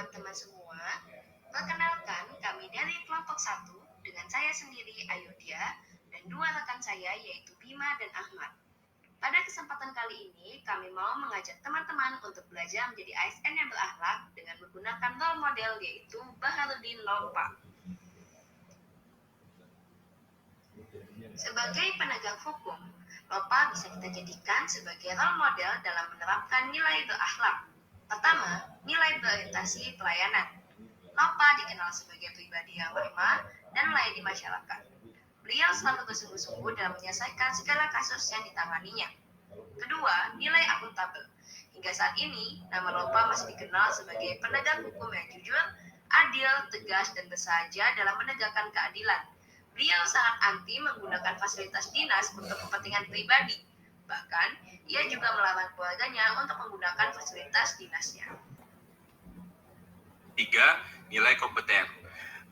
teman-teman semua. Perkenalkan, kami dari kelompok 1 dengan saya sendiri Ayodhya dan dua rekan saya yaitu Bima dan Ahmad. Pada kesempatan kali ini, kami mau mengajak teman-teman untuk belajar menjadi ASN yang berakhlak dengan menggunakan role model yaitu Baharudin Lopa. Sebagai penegak hukum, Lopa bisa kita jadikan sebagai role model dalam menerapkan nilai berakhlak. Pertama, nilai berorientasi pelayanan. Lopa dikenal sebagai pribadi yang ramah dan melayani masyarakat. Beliau selalu bersungguh-sungguh dalam menyelesaikan segala kasus yang ditanganinya. Kedua, nilai akuntabel. Hingga saat ini, nama Lopa masih dikenal sebagai penegak hukum yang jujur, adil, tegas, dan bersahaja dalam menegakkan keadilan. Beliau sangat anti menggunakan fasilitas dinas untuk kepentingan pribadi. Bahkan, ia juga melarang keluarganya untuk menggunakan fasilitas dinasnya. 3. Nilai kompeten.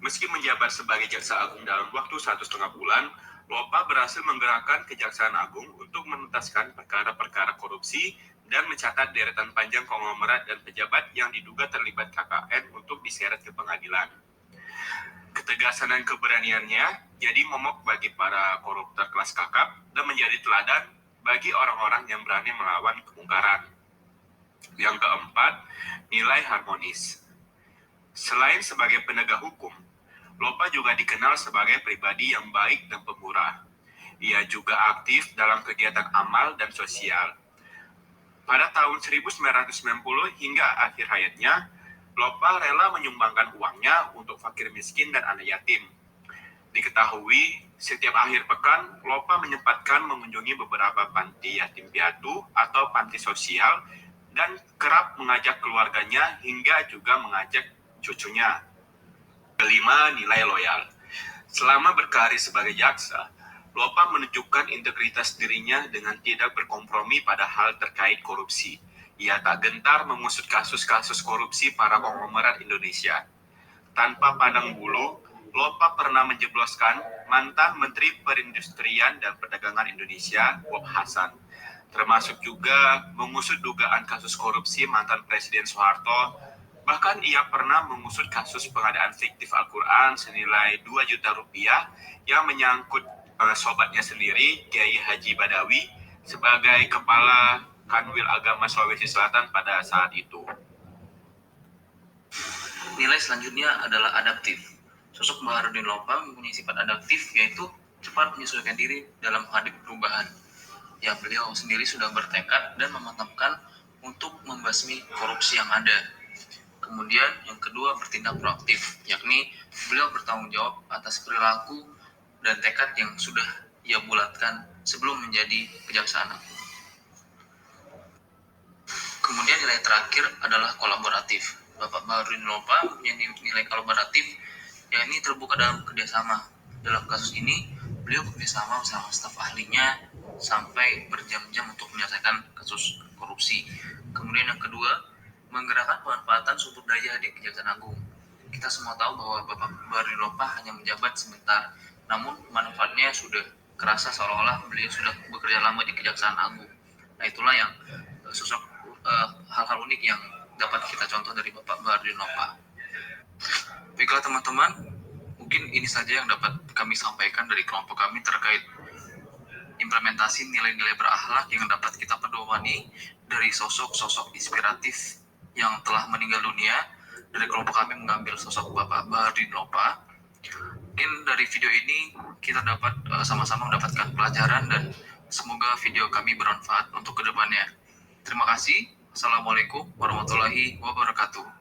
Meski menjabat sebagai Jaksa Agung dalam waktu 1,5 bulan, Lopa berhasil menggerakkan Kejaksaan Agung untuk menuntaskan perkara-perkara korupsi dan mencatat deretan panjang konglomerat dan pejabat yang diduga terlibat KKN untuk diseret ke pengadilan. Ketegasan dan keberaniannya jadi momok bagi para koruptor kelas kakap dan menjadi teladan bagi orang-orang yang berani melawan kemungkaran. Yang keempat, nilai harmonis. Selain sebagai penegak hukum, Lopa juga dikenal sebagai pribadi yang baik dan pemurah. Ia juga aktif dalam kegiatan amal dan sosial. Pada tahun 1990 hingga akhir hayatnya, Lopa rela menyumbangkan uangnya untuk fakir miskin dan anak yatim. Diketahui, setiap akhir pekan, Lopa menyempatkan mengunjungi beberapa panti yatim piatu atau panti sosial dan kerap mengajak keluarganya hingga juga mengajak cucunya. Kelima, nilai loyal. Selama berkarir sebagai jaksa, Lopa menunjukkan integritas dirinya dengan tidak berkompromi pada hal terkait korupsi. Ia tak gentar mengusut kasus-kasus korupsi para konglomerat Indonesia. Tanpa pandang bulu, Lopa pernah menjebloskan mantan Menteri Perindustrian dan Perdagangan Indonesia, Bob Hasan. Termasuk juga mengusut dugaan kasus korupsi mantan Presiden Soeharto. Bahkan ia pernah mengusut kasus pengadaan fiktif Al-Quran senilai 2 juta rupiah yang menyangkut sobatnya sendiri, Kiai Haji Badawi, sebagai kepala Kanwil Agama Sulawesi Selatan pada saat itu. Nilai selanjutnya adalah adaptif. Sosok Baharudin Lopa mempunyai sifat adaptif, yaitu cepat menyesuaikan diri dalam menghadapi perubahan. Ya, beliau sendiri sudah bertekad dan memantapkan untuk membasmi korupsi yang ada. Kemudian yang kedua, bertindak proaktif, yakni beliau bertanggung jawab atas perilaku dan tekad yang sudah ia bulatkan sebelum menjadi Kejaksaan Agung. Kemudian nilai terakhir adalah kolaboratif. Bapak Baharudin Lopa mempunyai nilai kolaboratif, yakni terbuka dalam kerjasama. Dalam kasus ini, beliau bekerjasama bersama staf ahlinya sampai berjam-jam untuk menyelesaikan kasus korupsi. Kemudian yang kedua, menggerakkan pemanfaatan sumber daya di Kejaksaan Agung. Kita semua tahu bahwa Bapak Baharudin Lopa hanya menjabat sebentar, namun manfaatnya sudah kerasa seolah-olah beliau sudah bekerja lama di Kejaksaan Agung. Nah, itulah yang hal-hal unik yang dapat kita contoh dari Bapak Baharudin Lopa. Baiklah teman-teman, mungkin ini saja yang dapat kami sampaikan dari kelompok kami terkait implementasi nilai-nilai berakhlak yang dapat kita pedomani dari sosok-sosok inspiratif yang telah meninggal dunia. Dari kelompok kami mengambil sosok Bapak Baharudin Lopa. Mungkin dari video ini kita dapat sama-sama mendapatkan pelajaran dan semoga video kami bermanfaat untuk kedepannya. Terima kasih. Assalamualaikum warahmatullahi wabarakatuh.